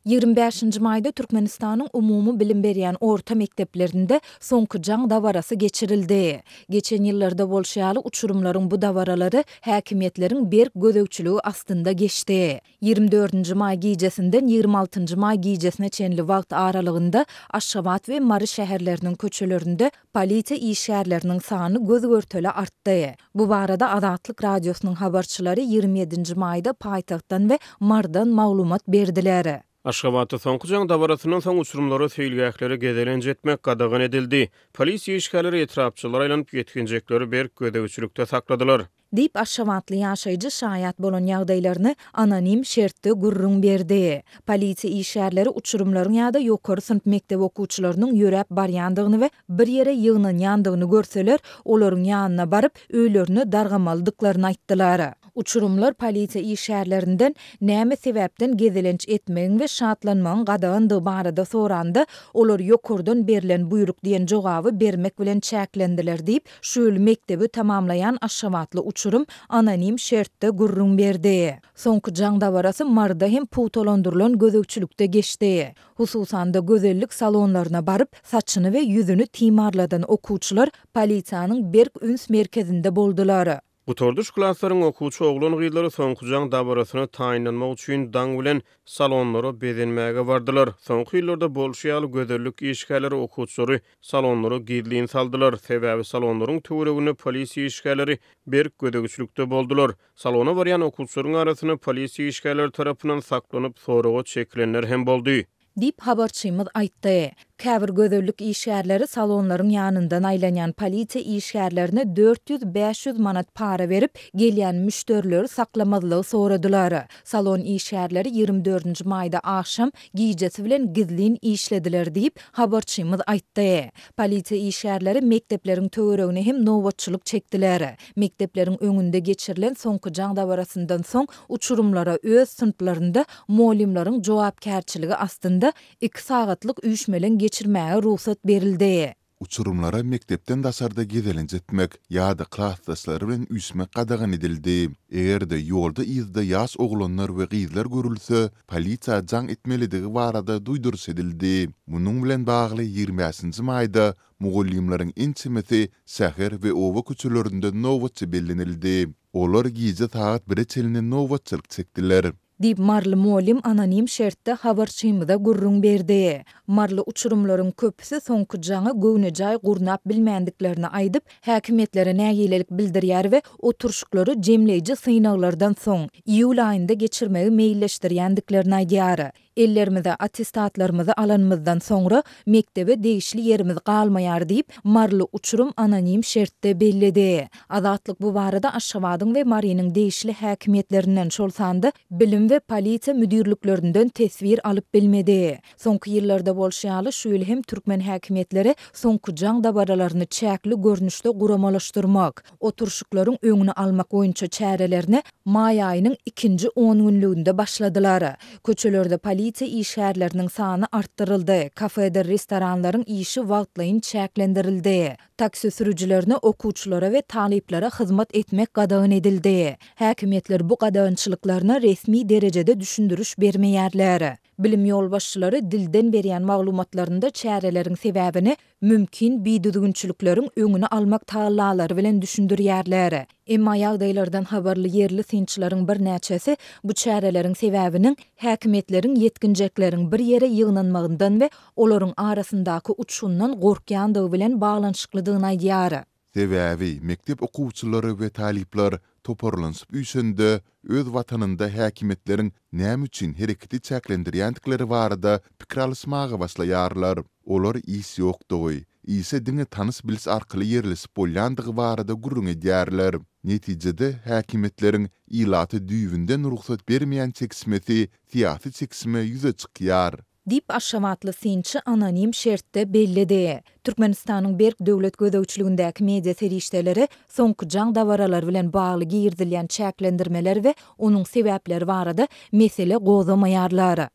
25-nji maýda Türkmenistanyň umumy bilim berýän orta mekdeplerinde soňky jaň dawarasy geçirildi. Geçen ýyllarda bolşaýaly uçurumlaryň bu dawaralary häkimetleriň berk gödökçüligi astynda geçdi. 24-nji maý gijesinden 26-njy maý gijesine çenli wagt aralygynda Aşgabat we Mary şäherleriniň köçelerinde polisiýa işgärleriniň sany gözgörteli artdy. Bu barada Azatlyk radiosynyň habarçylary 27-nji maýda paýtagtdan we Mardan maglumat berdiler. Aşgabatda soňky jaň dawarasynyň soň uçurumlary feýilgäklere gedelenje etmek gadagan edildi. Polisiýa işgärleri etrapçylar aýlanyp ýetginjekleri berk gödökçülükde sakladylar. Dip Aşgabatly ýaşaýjy şaýat bolan ýagdaýlaryny anonim şertde gurrun berdi. Polisiýa işgärleri uçurumlaryň ýa-da ýokary synp mektep okuwçylarynyň ýörep barýandygyny we bir ýere ýygnanýandygyny görseler, olaryň ýanyna baryp öýlerini dargamaldyklaryny aýtdylar. Uçurumlar polisiýa işgärlerinden näme sebäpden gezelenç etmegiň we şatlanmagyň gadagandygy barada sorandy. Olar ýokurdan berilen buyruk diýen jogaby bermek bilen çäklendiler diýip şol mektebi tamamlayan Aşgabatly uçurum anonim şertde gurrun berdi. Soňky jaň dawarasy Marda hem putolandyrylan gözökçülükde geçdi. Hususan da gözellik salonlaryna baryp saçyny we ýüzüni timarladan okuwçylar polisiýanyň berk üns merkezinde boldular. Gutorduş klaslaryň okuwçy oglan gyýlary soňky jaň dawarasyny taýinlanmak üçin daň bilen salonlary bezenmäge bardylar. Soňky ýyllarda bolşaýaly gözellik işgärleri okuwçylary salonlary gizliň saldylar. Sebäbi salonlaryň töweregine polisiýa işgärleri berk gödökçülükde boldular. Salona barýan okuwçylaryň arasyny polisiýa işgärleri tarapyndan saklanyp soraga çekilenler hem boldy. Dip habarçymyz aýtdy. Käbir gözellik işgärleri salonlaryň ýanyndan aýlanýan polisiýa işgärlerine 400-500 manat para berip gelýän müşterileri saklamazlygy soradylar. Salon işgärleri 24-nji maýda akşam gijesi bilen gizlin işlediler diýip habarçymyz aýtdy. Polisiýa işgärleri mektepleriň töweregine hem nowatçylyk çekdiler. Mektepleriň öňünde geçirilen soňky jaň dawarasyndan soň uçurumlara öz sınıflarynda muallimlaryň jogapkärçiligi astynda 2 sagatlyk üýşmelen geçirmäge ruhsat berildi. Uçurumlara mektepden dasarda gezelenje etmek ýa-da klassdaşlary bilen üýsmek gadagan edildi. Egerde ýolda ýyzda ýaş oglanlar we gyzlar görülse, polisiýa jaň etmelidigi barada duýdurys edildi. Munyň bilen bagly 25-nji maýda mugallimlaryň intimeti şäher we owa köçelerinde nowatçy bellenildi. Olar gije saat 1-e çelini nowatçylyk çekdiler. Dip Marly muallim anonim şertde habarçymyza gurrun berdi. Marly uçurumlaryň köpüsi soňky jaňy göwnejäy gurnap bilmänliklerini aýdyp, häkimetlere nägilelik bildirýär we oturşuklary jemleýiji synaglardan soň iýul aýynda geçirmegi meýilleşdirýändiklerini aýdýar. Ellerimize attestatlarymyzy alanmyzdan soňra mektebe degişli yerimiz galmaýar diýip Marly uçurum anonim şertde belledi. Azatlyk bu barada Aşgabatyň we Marynyň degişli häkimetlerinden şolsandy bilim we polisiýa müdürliklerinden tesbir alyp bilmedi. Soňky ýyllarda bolşaýaly şu ýyl hem türkmen häkimetleri soňky jaň dabaralaryny çäkli görnüşde guramalaşdyrmak, oturşuklaryň öňüni almak boýunça çärelerini maý aýynyň 2-nji 10 günlüğünde başladylar. Köçelerde polisiýa işgärleriniň sany arttyryldy. Kafede, restoranlaryň işi wagtlaýyn çäklendirildi. Taksi sürüjilerine, okuwçylara we talyplere hyzmat etmek gadagan edildi. Häkimetler bu gadagançylyklaryna resmi derejede düşündürüş bermeýärler. Bilim ýolbaşçylary dilden berýän maglumatlarynda çäreleriň sebäbini mümkin biýdüdügünçilikleriň öňüni almak taýlalary bilen düşündirýärler. Emma ýagdaýlardan habarly yerli synçylaryň bir näçesi bu çäreleriň sebäbiniň häkimetleriň ýetginjekleriň bir ýere ýygnanmagyndan we olaryň arasyndaky uçuşundan gorkýandygy bilen baglanşyklydygyny aýdýar. Sebäbi mektep okuwçylary we talipler toparlanıp üýsende öz watanynda häkimetleriň näme üçin hereketi çäklendirýändikleri barada pikir alysmaga başlaýarlar. Olar is ýokdy. Ise diňe tanys bilis arkaly ýerlesip bolýandygy barada gurrun edýärler. Netijede häkimetleriň ilaty düýbünden ruhsat bermeýän çekismesi siýasy çekisme ýüze çykýar. Dip Aşgabatly synçy anonim şertde belledi. Türkmenistanyň berk döwlet gödökçüligindäki media serişdeleri soňky jaň dawaralary bilen bagly girdilýän çäklendirmeler we onuň sebäpleri barada mesele gozamaýarlar.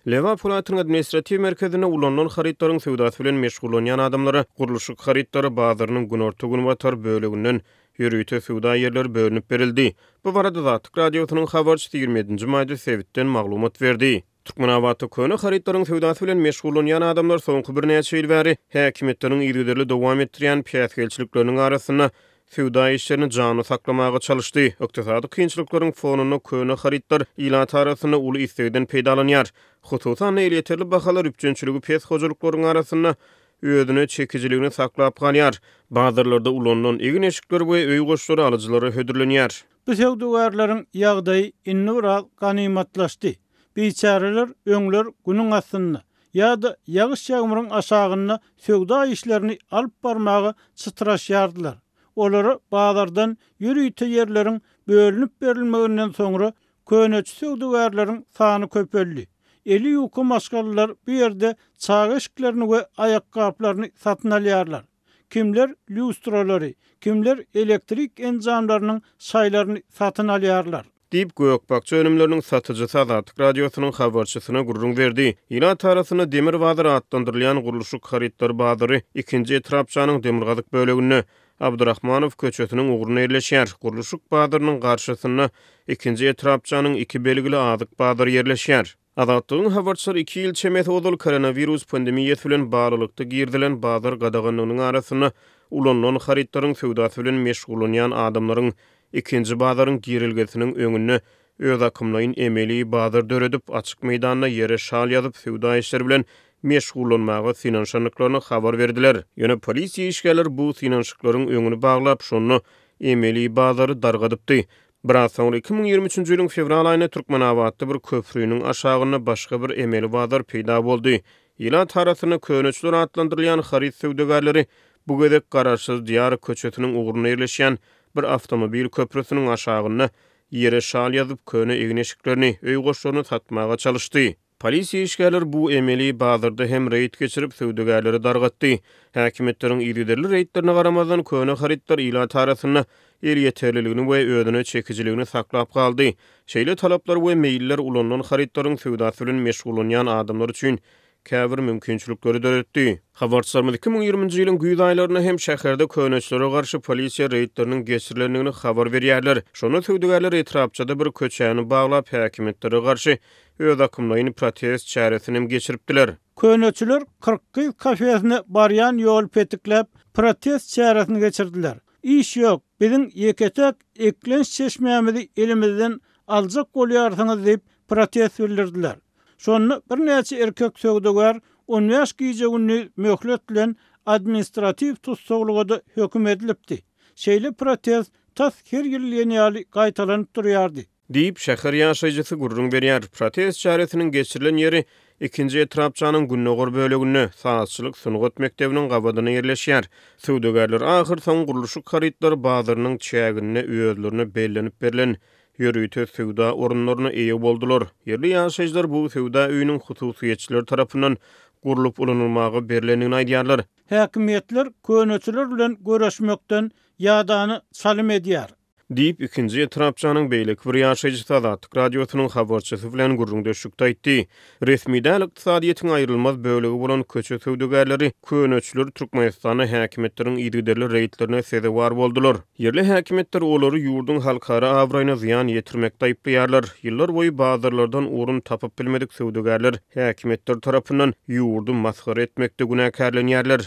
Leva Polatyň administrativ merkezine ulanan haritlaryň sewdasy bilen meşgullanýan adamlara guruluşyk haritlary bazarynyň günorta gün batar böleginden Ýürüýte suwda ýerleri bölünip berildi. Bu barada Zatlyk radiosynyň habarçysy 27-nji maýda Sewitden maglumat berdi. Türkmenabaty köne haritlaryň sewdasy bilen meşgullanýan adamlar soňky bir näçe ýyl bäri häkimetleriň ýerleri dowam etdirýän piýasgelçilikleriniň arasyna sewda işlerini jany saklamaga çalışdy. Öktasady kynçylyklaryň fonuny köne haritlar ilat arasyna uly istegden peýdalanýar. Hususan ýeterli bahalar üçinçiligi pes hojalyklaryň arasyna öýdüne çekijiligini saklap galýar. Bazarlarda ulanlan egin eşikler we öý goşlary alyjylary hödürlenýär. Bu sewdägärleriň ýagdaýy innuraz ganymatlaşdy. Biçareler öňler günüň asyny ýa-da ýagyş ýagmyryň aşagyna sewda işlerini alyp barmagy çytraşýardylar. Olary bazardan ýürüýte ýerleriň bölünip berilmeginden soňra köneçi sewdägärleriň sany köpeldi. Eli ýuky maşgallar bu ýerde çağa eşiklerini we ayakkablaryny satyn alýarlar. Kimler lustralary, kimler elektrik enjamlarynyň şaýlaryny satyn alýarlar. Dip Gökbakça önümlerinin satıcısı Zatlyk radiosynyň habarçysyna gurrun berdi. Ilat arasyna demir bazary atlandyrylýan guruluşyk haritlar bazary 2-nji etrapçanyň demirgazyk bölegine Abdurrahmanow köçetiniň ugruna ýerleşýär. Guruluşyk bazarynyň garşysyna 2-nji etrapçanyň 2 belgili azyk bazary ýerleşýär. Azatlygyň habarçylary 2 ýyl çemet odul koronavirus pandemiýasy bilen baglanykda girdilen bazar gadaganynyň arasyna ulanlan haritlaryň sewdasy bilen meşgullanýan adamlaryň 2-nji bazaryň girilgesiniň öňüne öz akymlaryň emeli bazar döredip açyk meýdanyna ýere şal ýazyp sewda işleri bilen meşgullanmagy synanşanyklaryna habar berdiler. Ýöne polisiýa işgärleri bu synanşyklaryň öňüni baglap şonu emeli bazary dargadypdy. Biraz soňra 2023-nji ýylyň fevral aýyna Türkmenabatda bir köprüniň aşagyna başga bir emeli bazar peýda boldy. Ilat arasyna köneçler atlandyrylýan harit sewdägärleri bu gedek garaşsyz diýar köçetiniň ugruna ýerleşýän bir avtomobil köprüsiniň aşagyna ýere şal ýazyp köne egin eşiklerini, öý goşlaryny satmaga çalışdy. Polisiýa işgärleri bu emeli bazarda hem reýt geçirip sewdägärleri dargatdy. Häkimetleriň ýerleri reýtlerine garamazdan köne haritlar ilat arasyna el ýeterliligini we öýdüne çekijiligini saklap galdy. Şeýle talaplar we meýiller ulanlan haritlaryň sewdasy bilen meşgullanýan adamlar üçin käbir mümkinçilikleri döretdi. Habarçylarymyz 2020-nji ýylyň güýz aýlaryna hem şäherde köneçlere garşy polisiýa reýtleriniň geçirilendigini habar berýärler. Şonu sewdägärler etrapçada bir köçäni baglap häkimetlere garşy öz akymlaryny protest çäresini geçiripdiler. Köneçiler 40 kafesine baryan ýol petiklep protest çäresini geçirdiler. İş yok. Bizim yeketek eklenç çeşmemizi elimizden alacak bolýarsyňyz diýip protest bildirdiler. Şonu bir näçe erkek sewdägär 10 ýaş giýjegini möhlet bilen administrativ tutsaglyga hökm edilipdi. Şeýle protest tas her ýyl ýaly gaýtalanyp durýardy. Diýip şäher ýaşaýjysy gurrun berýär. Protest çäresiniň geçirilen ýeri 2-nji etrapçanyň günnägör böleginde saatçylyk sunugat mektebiniň gabadyna ýerleşýär. Sewdägärler ahyr soň guruluşyk haritlar bazarynyň çägine öýdlerine bellenip berilen ýürüýte sewda orunlaryna eýe boldular. Ýerli ýaşaýjylar bu sewda öýüniň hususiýetçiler tarapyndan gurulup ulanylmagy berilendigini aýdýarlar. Häkimetler köneçiler bilen göreşmekden ýadany salym edýär. Diýip 2-nji etrapçanyň beýleki bir ýaşaýjysy Zatlyk radiosynyň habarçysy bilen gurrun döşükde aýtdy. Resmiýden ykdysadyýetiň aýrylmaz bölegi bolan köçe sewdägärleri köneçler Türkmenistany häkimetleriň ýerli reýtlerine sezewar boldular. Ýerli häkimetler olary ýurdun halkara awraýyna ziýan ýetirmekde aýplaýarlar. Ýyllar boýy bazarlardan urun tapyp bilmedik sewdägärler häkimetler tarapyndan ýurdu maskhara etmekde günäkärlenýärler.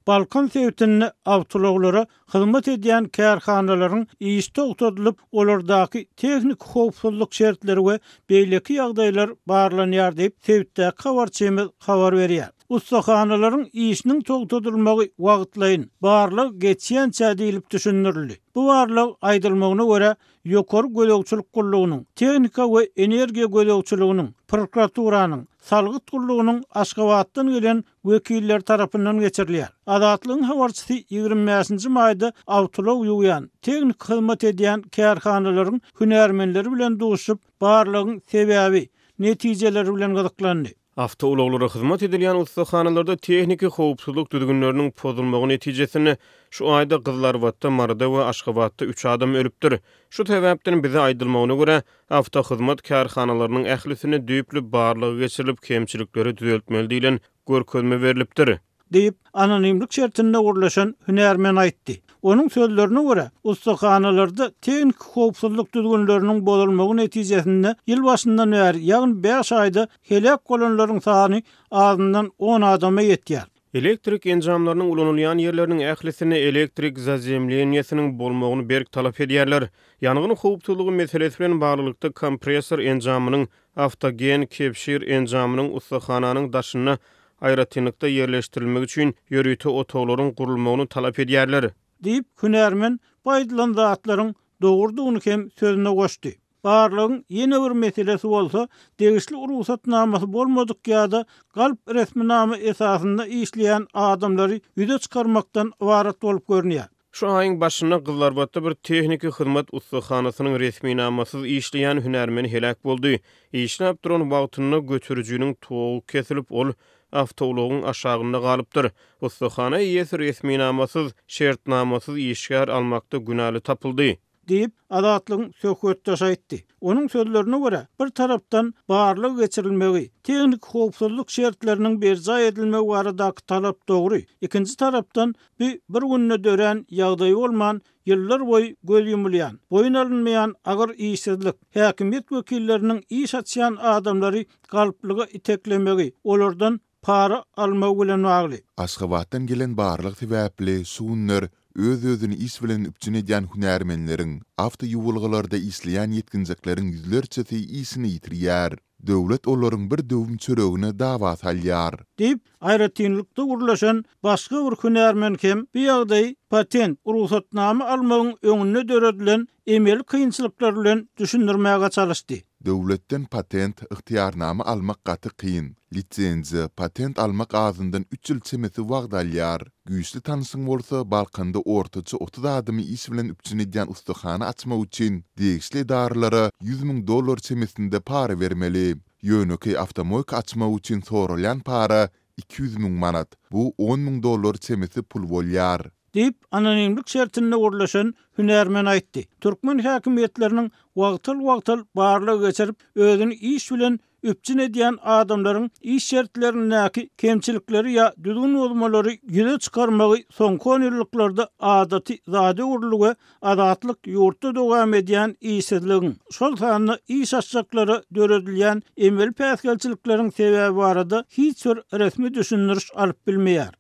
Balkan sewtini awtologlara hyzmat edýän kärhanalaryň iş togtadylyp olardaky tehnik howpsuzlyk şertleri we beýleki ýagdaýlar barlanýar diýip sewtde habarçymyz habar berýär. Ustahanalaryň işiniň togtadylmagy wagtlaýyn barlyk geçýänçä diýilip düşündirildi. Bu barlyk aýdylmagyna görä ýokary gölegçilik gullugynyň, tehnika we energiýa gölegçiliginiň, prokuraturanyň, salgyt gullugynyň Aşgabatdan gelen wekiller tarapyndan geçirilýär. Azatlygyň habarçysy 25-nji maýda awtolog ýuwyan, tehnik hyzmat edýän kärhanalaryň hünärmenleri bilen duşup barlygyň sebäbi, netijeleri bilen gyzyklandy. Awtologlara hyzmat edilýän ustahanalarda tehniki howpsuzlyk düzgünleriniň pozulmagy netijesini şu aýda Gyzlarbatda, Marda we Aşgabatda 3 adam ölüpdir. Şu sebäpden bize aýdylmagyna görä, awtohyzmat kärhanalarynyň ählisine düýpli barlygy geçirilip kemçilikleri düzeltmeli diýilen görkezme berilipdir. diýip anonimlik şertinde gurlaşan hünärmen aýtdy. Onun sözlerine göre ustahanalarda teknik howpsuzlyk düzgünlerinin bozulmagy netijesinde ýyl başyndan bäri ýagny 5 aýda helak bolanlaryň sany azyndan 10 adama ýetýär. Elektrik enjamlarynyň ulanylýan ýerleriniň ählisine elektrik zazemlenýesiniň bolmagyny berk talap edýärler. Ýangyn howpsuzlygy meselesi bilen baglykda kompressor enjamynyň avtogen kepşir enjamynyň ustahananyň daşyna aýratynlykda ýerleşdirilmegi üçin ýörüýte otoglaryň gurulmagyny talap edýärler. Diýip hünärmen baýdylan zatlaryň dogurdygyny hem sözüne goşdy. Barlygyň ýene bir meselesi bolsa, degişli ruhsatnamasy bolmadyk ýa-da galp resminama esasynda işleýän adamlary ýüze çykarmakdan ibaret bolup görünýär. Şu aýyň başyna Gyllarbatda bir tehniki hyzmat ustahanasynyň resminamasyz işleýän hünärmen helak boldy. Işläp duran wagtyny götürjüniň togy kesilip ol awtologyň aşagynda galypdyr. Ustahana ýesi resminamasyz, şertnamasyz işgär almakda günaly tapyldy. Diýip adatlygyň söhbetdaş aýtdy. Onun sözlerine göre bir tarapdan barlyk geçirilmegi, teknik howpsuzlyk şertleriniň berja edilmegi baradaky talap dogry. Ikinji tarapdan bir günne dören ýagdaý bolman, ýyllar boýy göz ýumulýan, boyun alynmaýan agyr işsizlik, häkimet wekilleriniň iş açýan adamlary galplyga iteklemegi, olardan para almagy bilen bagly. Aşgabatdan gelen barlyk sebäpli suunlar öz-özüni iş bilen üpçün edýän hünärmenleriň awto ýuwulgylarda isleýän ýetkinjeklerin ýüzlerçesi isini ýitirýär. Döwlet olaryň bir döwüm çöregine dawa salýar. Diýip aýratynlykda gurlaşan başga bir hünärmen hem bu ýagdaý patent ruhsatnama almagyň öňüne döredilen emel kynçylyklar bilen düşündirmäge çalışdy. Döwletden patent ıhtiýarnama almak gaty kyn. Lisenziýa patent almak azyndan 3 ýyl çemeti wagt alýar. Güýçli tanysyň bolsa, Balkanda ortaça 30 adamy iş bilen üpçün edýän ustahana açmak üçin degişli idarelara $100,000 çemetinde para bermeli. Ýöneki awtomobil açmak üçin sorulýan para $200,000 manat. Bu $10,000 çemeti pul bolýar. Diýip anonimlik şertinde gurlaşan hünärmen aýtdy. Türkmen häkimetleriniň wagtyl barlygy geçirip özüni iş bilen üpçün edýän adamlaryň iş şertlerindäki kemçilikleri ýa düzgün bolmalary ýüze çykarmagy soňky ýyllarda adaty zady urlugy adatlyk ýurtda dowam edýän işsizligiň şol sanyny iş açaklary döredilýän emel päsgelçilikleriň sebäbi barada hiç bir resmi düşündiriş alyp bilmeýär.